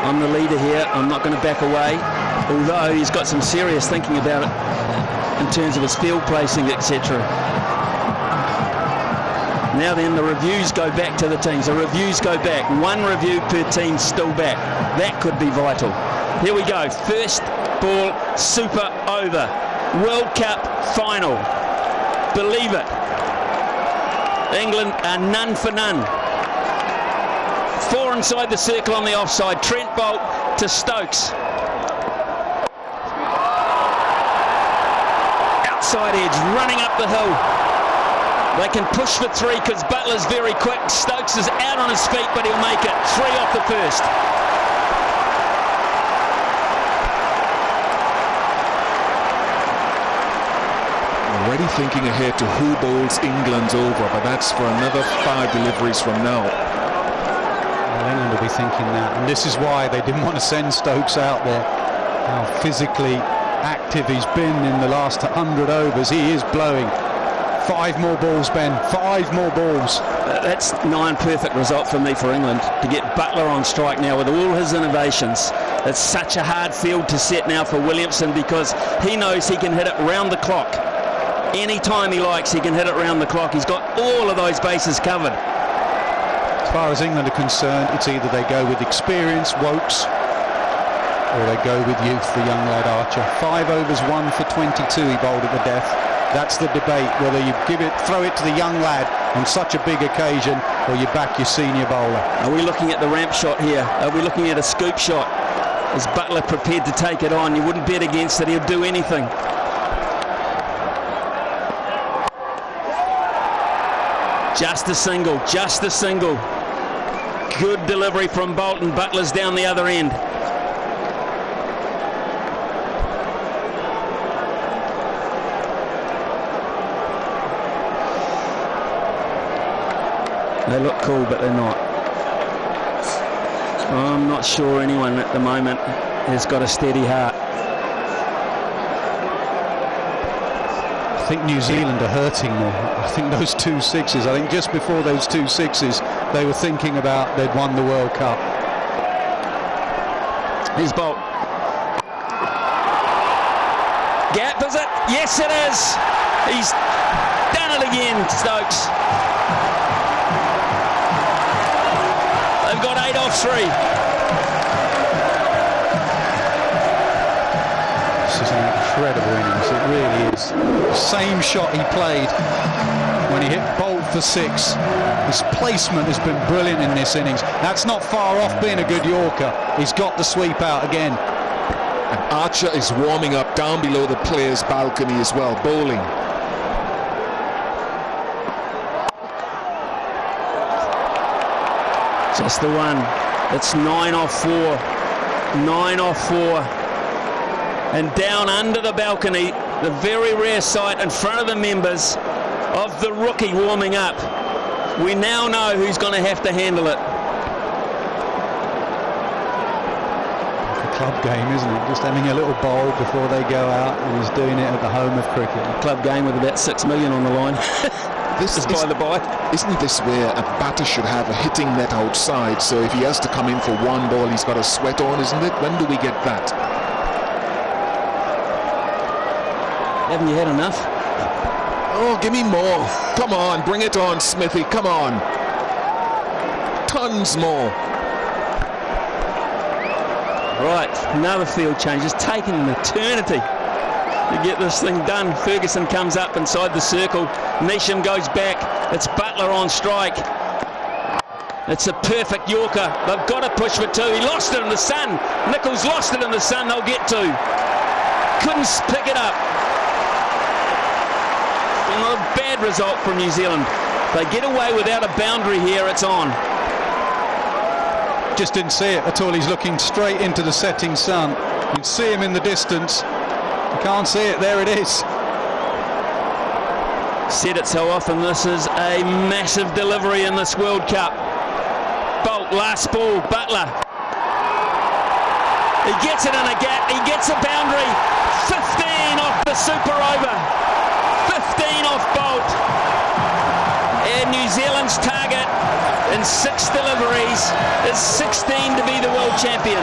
I'm the leader here. I'm not going to back away. Although he's got some serious thinking about it in terms of his field placing, etc. Now then, the reviews go back to the teams. The reviews go back. One review per team still back. That could be vital. Here we go. First ball, super over. World Cup final. Believe it. England are none for none. 4 inside the circle on the offside. Trent Boult to Stokes. Outside edge, running up the hill. They can push for 3 because Butler's very quick. Stokes is out on his feet, but he'll make it. 3 off the first. Already thinking ahead to who bowls England over, but that's for another 5 deliveries from now. Well, England will be thinking that, and this is why they didn't want to send Stokes out there. How physically active he's been in the last 100 overs. He is blowing. 5 more balls, Ben. 5 more balls. That's 9 perfect result for me for England. To get Butler on strike now with all his innovations. It's such a hard field to set now for Williamson because he knows he can hit it round the clock. Any time he likes, he can hit it round the clock. He's got all of those bases covered. As far as England are concerned, it's either they go with experience, Woakes, or they go with youth, the young lad Archer. 5 overs, 1 for 22 he bowled at the death. That's the debate, whether you throw it to the young lad on such a big occasion or you back your senior bowler. Are we looking at the ramp shot here? Are we looking at a scoop shot? Is Butler prepared to take it on? You wouldn't bet against it. He'll do anything. Just a single, just a single. Good delivery from Bolton. Butler's down the other end. They look cool, but they're not. I'm not sure anyone at the moment has got a steady heart. I think New Zealand are hurting more. I think those 2 sixes, I think just before those 2 sixes, they were thinking about they'd won the World Cup. Here's Boult. Gap, is it? Yes, it is. He's done it again, Stokes. They've got 8 off 3. This is an incredible innings, it really is. The same shot he played when he hit Boult for 6. His placement has been brilliant in this innings. That's not far off being a good Yorker. He's got the sweep out again. And Archer is warming up down below the players' balcony as well, bowling. Just the one. It's 9 off 4. 9 off 4. And down under the balcony, the very rare sight in front of the members of the rookie warming up. We now know who's going to have to handle it. It's a club game, isn't it? Just having a little bowl before they go out, and he's doing it at the home of cricket. A club game with about 6 million on the line. This is by the by. Isn't this where a batter should have a hitting net outside? So if he has to come in for 1 ball, he's got a sweat on, isn't it? When do we get that? Haven't you had enough? Oh, give me more. Come on, bring it on, Smithy. Come on. Tons more. Right, another field change. It's taken an eternity to get this thing done. Ferguson comes up inside the circle. Neesham goes back. It's Butler on strike. It's a perfect Yorker. They've got to push for 2. He lost it in the sun. Nicholls lost it in the sun. They'll get 2. Couldn't pick it up. Not a bad result from New Zealand. They get away without a boundary here. It's on. Just didn't see it at all. He's looking straight into the setting sun. You can see him in the distance. You can't see it. There it is. Said it so often. This is a massive delivery in this World Cup. Boult, last ball. Butler. He gets it in a gap. He gets a boundary. 15 off the super over. 15 off Boult. And New Zealand's target in 6 deliveries is 16 to be the world champion.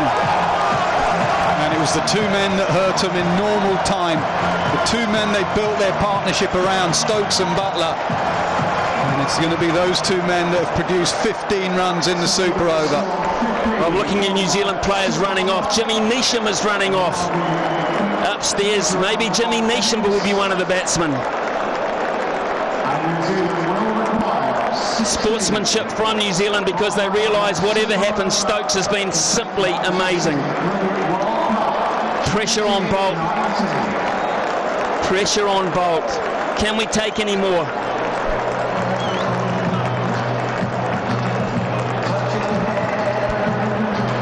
And it was the two men that hurt him in normal time. The two men they built their partnership around, Stokes and Buttler. And it's going to be those two men that have produced 15 runs in the Super Over. I'm looking at New Zealand players running off. Jimmy Neesham is running off. Upstairs, maybe Jimmy Neesham will be one of the batsmen. Sportsmanship from New Zealand, because they realise whatever happens, Stokes has been simply amazing. Pressure on Bolt. Pressure on Bolt. Can we take any more?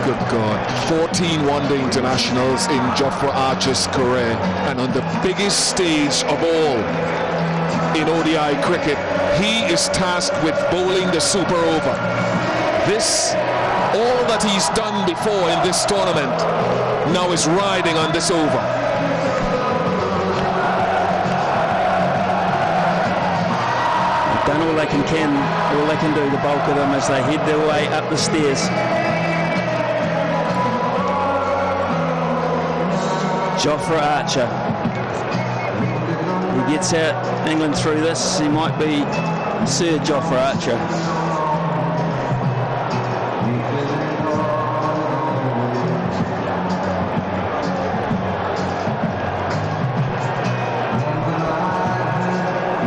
Good God. 14 one-day internationals in Jofra Archer's career, and on the biggest stage of all in ODI cricket, he is tasked with bowling the Super Over. This, all that he's done before in this tournament, now is riding on this over. Done all they can do, the bulk of them, as they head their way up the stairs. Jofra Archer. He gets out England through this. He might be Sir Jofra Archer.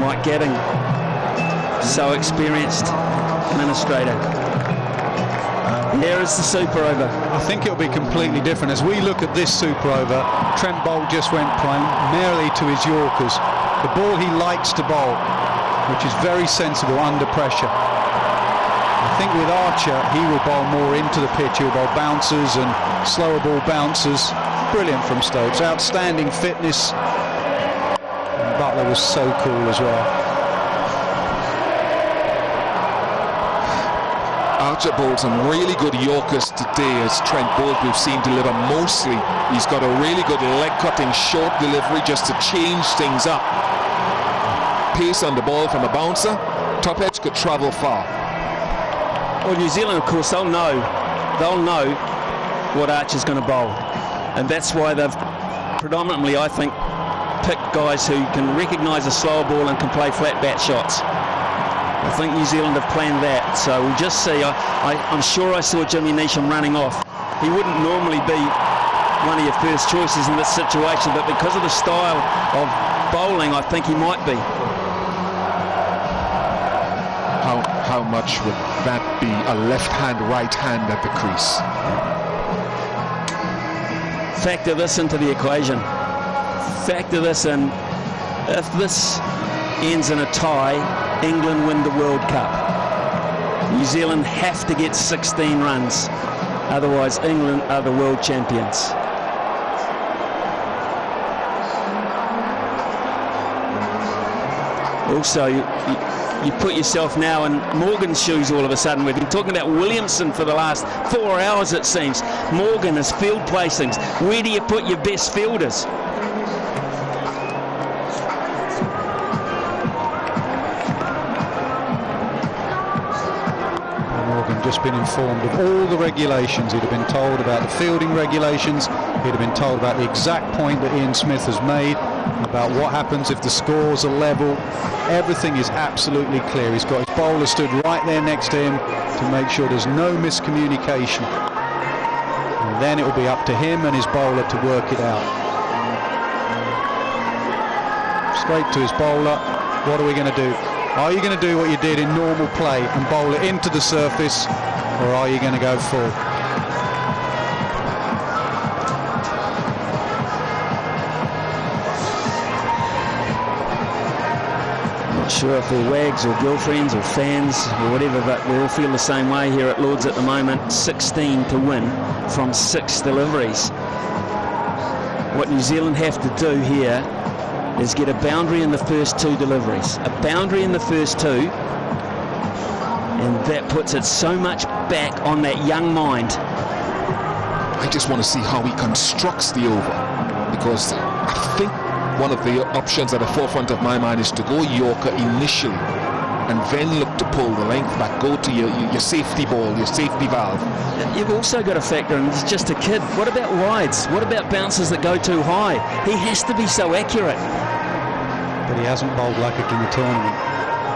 Mike Gatting, so experienced administrator. Here is the Super Over. I think it'll be completely different. As we look at this Super Over, Trent Boult just went primarily to his Yorkers. The ball he likes to bowl, which is very sensible under pressure. I think with Archer, he will bowl more into the pitch. He'll bowl bouncers and slower ball bouncers. Brilliant from Stokes. Outstanding fitness. And Buttler was so cool as well. Archer bowled some really good Yorkers today, as Trent Boult we've seen deliver mostly. He's got a really good leg-cutting short delivery just to change things up. Pace on the ball from a bouncer. Top edge could travel far. Well, New Zealand, of course, they'll know what Archer's going to bowl. And that's why they've predominantly, I think, picked guys who can recognise a slower ball and can play flat bat shots. I think New Zealand have planned that. So we'll just see. I'm sure I saw Jimmy Neesham running off. He wouldn't normally be one of your first choices in this situation, but because of the style of bowling, I think he might be. How much would that be a left hand, right hand at the crease? Factor this into the equation. Factor this in. If this ends in a tie, England win the World Cup. New Zealand have to get 16 runs. Otherwise, England are the world champions. Also, you put yourself now in Morgan's shoes all of a sudden. We've been talking about Williamson for the last 4 hours, it seems. Morgan is field placings. Where do you put your best fielders? Just been informed of all the regulations. He'd have been told about the fielding regulations. He'd have been told about the exact point that Ian Smith has made about what happens if the scores are level. Everything is absolutely clear. He's got his bowler stood right there next to him to make sure there's no miscommunication. And then it will be up to him and his bowler to work it out. Straight to his bowler. What are we going to do? Are you going to do what you did in normal play and bowl it into the surface, or are you going to go full? Not sure if they're wags or girlfriends or fans or whatever, but we all feel the same way here at Lords at the moment. 16 to win from 6 deliveries. What New Zealand have to do here is get a boundary in the first 2 deliveries. A boundary in the first 2, and that puts it so much back on that young mind. I just want to see how he constructs the over, because I think one of the options at the forefront of my mind is to go Yorker initially and then look to pull the length back, go to your safety ball, your safety valve. You've also got to factor in, he's just a kid. What about wides? What about bounces that go too high? He has to be so accurate. But he hasn't bowled like it in the tournament.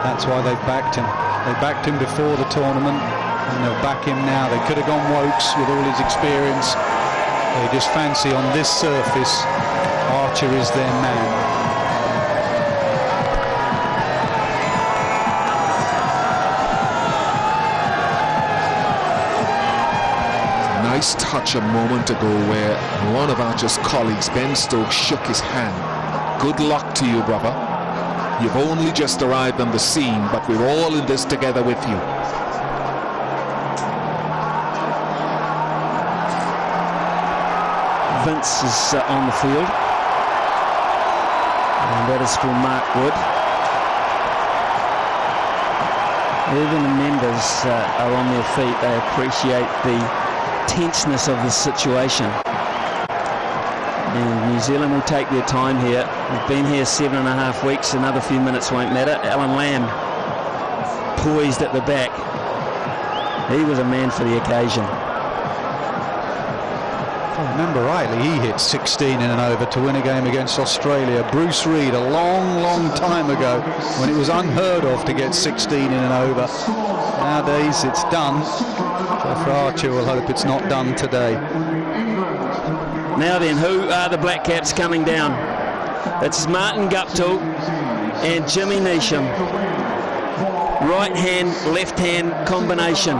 That's why they've backed him. They backed him before the tournament, and they'll back him now. They could have gone Woakes with all his experience. They just fancy on this surface, Archer is their man. Nice touch a moment ago where one of Archer's colleagues, Ben Stokes, shook his hand. Good luck to you, brother. You've only just arrived on the scene, but we're all in this together with you. Vince is on the field, and that is for Mark Wood. Even the members are on their feet. They appreciate the tenseness of the situation. And New Zealand will take their time here. We've been here 7.5 weeks. Another few minutes won't matter. Alan Lamb poised at the back. He was a man for the occasion. If I remember rightly, he hit 16 in an over to win a game against Australia. Bruce Reid, a long time ago, when it was unheard of to get 16 in an over. Nowadays it's done. Jofra Archer will hope it's not done today. Now then, who are the Black Caps coming down? It's Martin Guptill and Jimmy Neesham. Right hand, left hand combination.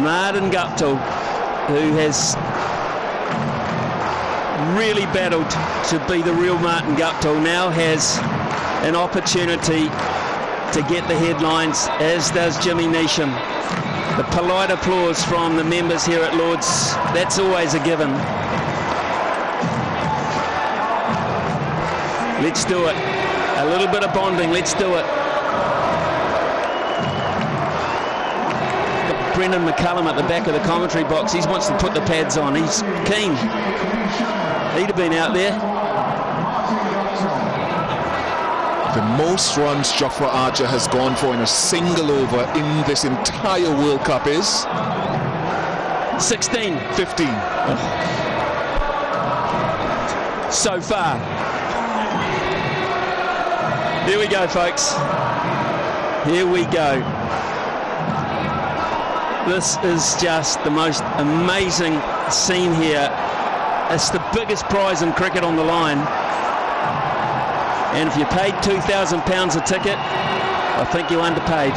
Martin Guptill, who has really battled to be the real Martin Guptill, now has an opportunity to get the headlines, as does Jimmy Neesham. The polite applause from the members here at Lord's, that's always a given. Let's do it. A little bit of bonding, let's do it. Brendan McCullum at the back of the commentary box. He wants to put the pads on. He's keen. He'd have been out there. The most runs Jofra Archer has gone for in a single over in this entire World Cup is 16. 15. So far. Here we go, folks. Here we go. This is just the most amazing scene here. It's the biggest prize in cricket on the line. And if you paid £2,000 a ticket, I think you underpaid.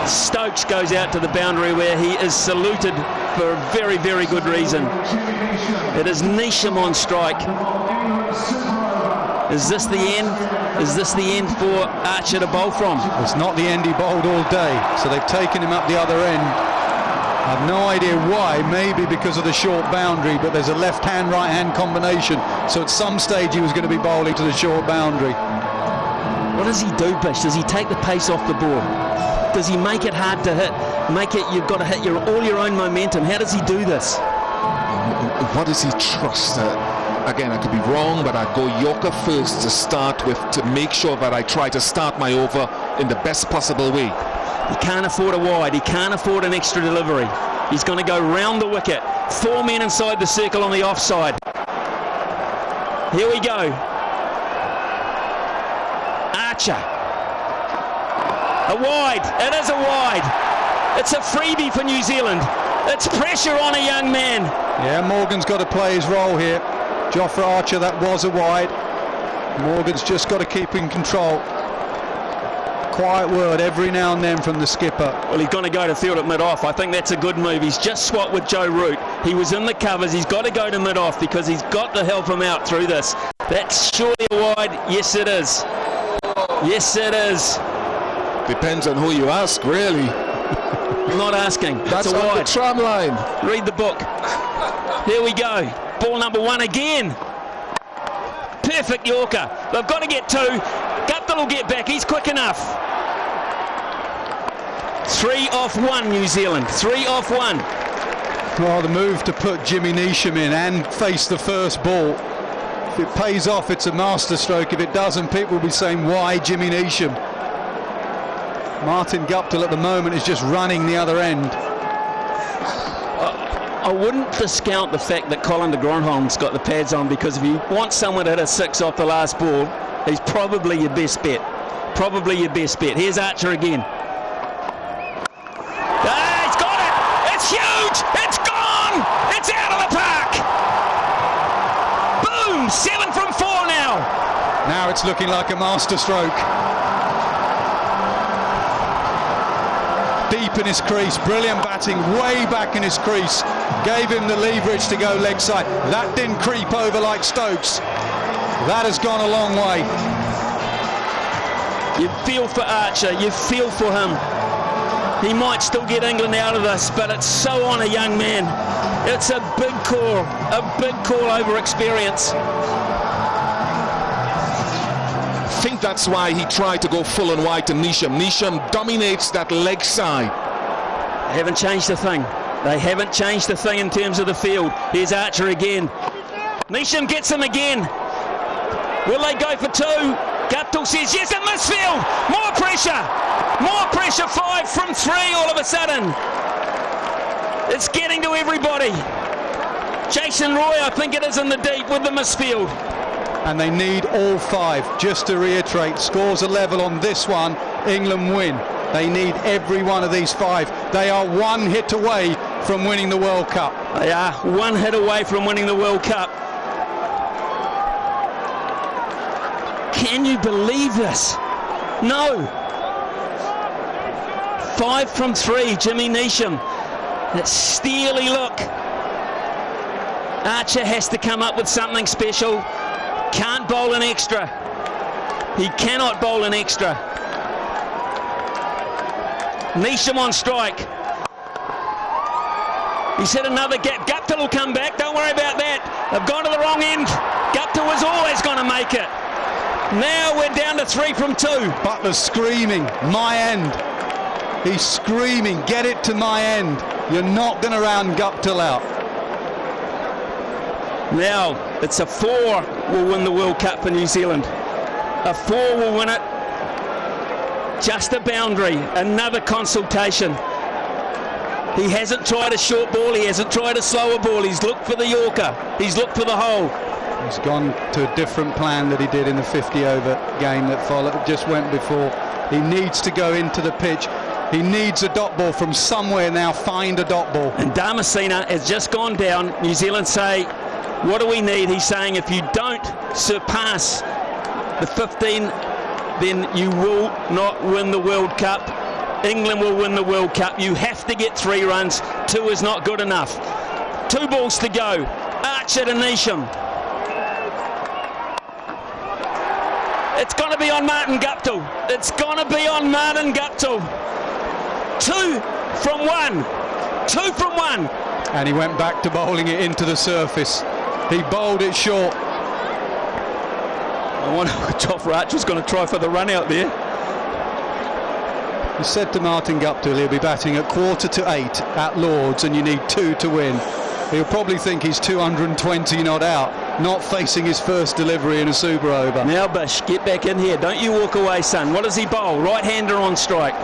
Stokes goes out to the boundary where he is saluted for a very, very good reason. It is Neesham on strike. Is this the end? Is this the end for Archer to bowl from? It's not the end he bowled all day, so they've taken him up the other end. I've no idea why, maybe because of the short boundary, but there's a left-hand, right-hand combination, so at some stage he was going to be bowling to the short boundary. What does he do, Bish? Does he take the pace off the ball? Does he make it hard to hit? Make it, you've got to hit all your own momentum. How does he do this? What does he trust? Again, I could be wrong, but I'd go Yorker first to start with, to make sure that I try to start my over in the best possible way. He can't afford a wide. He can't afford an extra delivery. He's going to go round the wicket. 4 men inside the circle on the offside. Here we go. Archer. A wide. It is a wide. It's a freebie for New Zealand. It's pressure on a young man. Yeah, Morgan's got to play his role here. Jofra Archer, that was a wide. Morgan's just got to keep in control. Quiet word every now and then from the skipper. Well, he's going to go to field at mid-off. I think that's a good move. He's just swapped with Joe Root. He was in the covers. He's got to go to mid-off because he's got to help him out through this. That's surely a wide. Yes, it is. Yes, it is. Depends on who you ask, really. I'm not asking. That's a on wide. the tram line. Read the book. Here we go. Ball number 1 again. Perfect Yorker. They've got to get 2. Guptill will get back. He's quick enough. 3 off 1, New Zealand. 3 off 1. Well, the move to put Jimmy Neesham in and face the first ball If it pays off, it's a masterstroke. If it doesn't, people will be saying, why Jimmy Neesham? Martin Guptill at the moment is just running the other end. I wouldn't discount the fact that Colin de Grandhomme's got the pads on, because if you want someone to hit a 6 off the last ball, he's probably your best bet. Probably your best bet. Here's Archer again. Ah, he's got it! It's huge! It's gone! It's out of the park! Boom! 7 from 4 now! Now it's looking like a masterstroke. Deep in his crease, brilliant batting, way back in his crease. Gave him the leverage to go leg side. That didn't creep over like Stokes. That has gone a long way. You feel for Archer, you feel for him. He might still get England out of this, but it's so on a young man. It's a big call over experience. I think that's why he tried to go full and wide to Neesham. Neesham dominates that leg side. They haven't changed a thing. They haven't changed a thing in terms of the field. Here's Archer again. Neesham gets him again. Will they go for 2? Guptill says yes, a misfield. More pressure. More pressure. 5 from 3 all of a sudden. It's getting to everybody. Jason Roy, I think it is, in the deep with the misfield. And they need all 5. Just to reiterate, scores are level on this one, England win. They need every one of these 5. They are 1 hit away from winning the World Cup. They are 1 hit away from winning the World Cup. Can you believe this? No. 5 from 3, Jimmy Neesham. That steely look. Archer has to come up with something special. Can't bowl an extra. He cannot bowl an extra. Neesham on strike. He's hit another gap. Guptill will come back. Don't worry about that. They've gone to the wrong end. Guptill was always going to make it. Now we're down to 3 from 2. Butler's screaming, my end. He's screaming, get it to my end. You're not going to round Guptill out. Now it's a 4 will win the World Cup for New Zealand. A 4 will win it. Just a boundary. Another consultation. He hasn't tried a short ball. He hasn't tried a slower ball. He's looked for the Yorker. He's looked for the hole. He's gone to a different plan that he did in the 50-over game that just went before. He needs to go into the pitch. He needs a dot ball from somewhere now. Find a dot ball. And Damascena has just gone down. New Zealand say, what do we need? He's saying if you don't surpass the 15, then you will not win the World Cup. England will win the World Cup. You have to get 3 runs. 2 is not good enough. 2 balls to go. Archer to Neesham. It's going to be on Martin Guptill. It's going to be on Martin Guptill. 2 from 1. 2 from 1. And he went back to bowling it into the surface. He bowled it short. I wonder if Jofra Archer's going to try for the run out there. He said to Martin Guptill he'll be batting at 7:45 at Lords and you need 2 to win. He'll probably think he's 220 not out, not facing his first delivery in a super over. Now Bish, get back in here. Don't you walk away, son. What does he bowl? Right-hander on strike.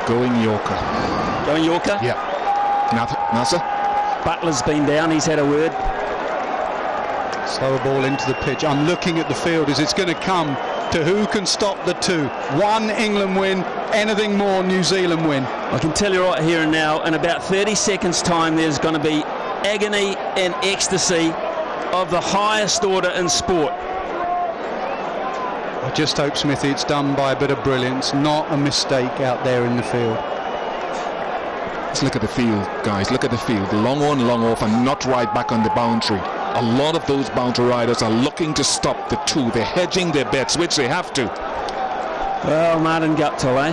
Going Yorker. Going Yorker? Yeah. Nasser? Butler's been down. He's had a word. Slower ball into the pitch. I'm looking at the field as it's going to come to who can stop the 2. 1 England win, anything more New Zealand win. I can tell you right here and now, in about 30 seconds time, there's going to be agony and ecstasy of the highest order in sport. I just hope, Smithy, it's done by a bit of brilliance, not a mistake out there in the field. Let's look at the field, guys. Look at the field. Long on, long off, and not right back on the boundary. A lot of those boundary riders are looking to stop the 2. They're hedging their bets, which they have to. Well, Martin Guptill, eh?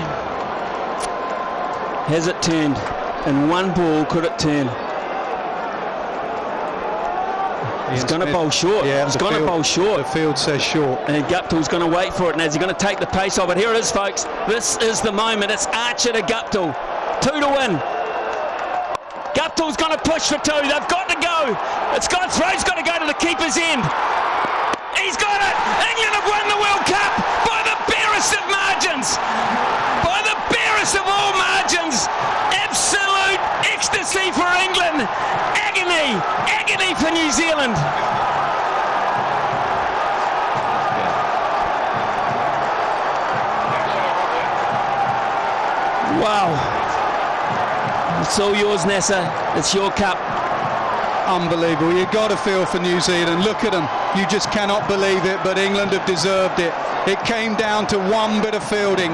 Has it turned? In 1 ball, could it turn? He's going to bowl short. Yeah, he's going to bowl short. The field says short. And Guptill's going to wait for it. And is he going to take the pace off it? Here it is, folks. This is the moment. It's Archer to Guptill. 2 to win. Guptill's going to push for two. They've got to go. Thro's got to go to the keeper's end. He's got it. England have won the World Cup by the barest of margins. By the barest of all margins. Absolute ecstasy for England. Agony for New Zealand. Wow. It's all yours, Nasser. It's your cup. Unbelievable. You've got to feel for New Zealand. Look at them. You just cannot believe it, but England have deserved it. It came down to one bit of fielding.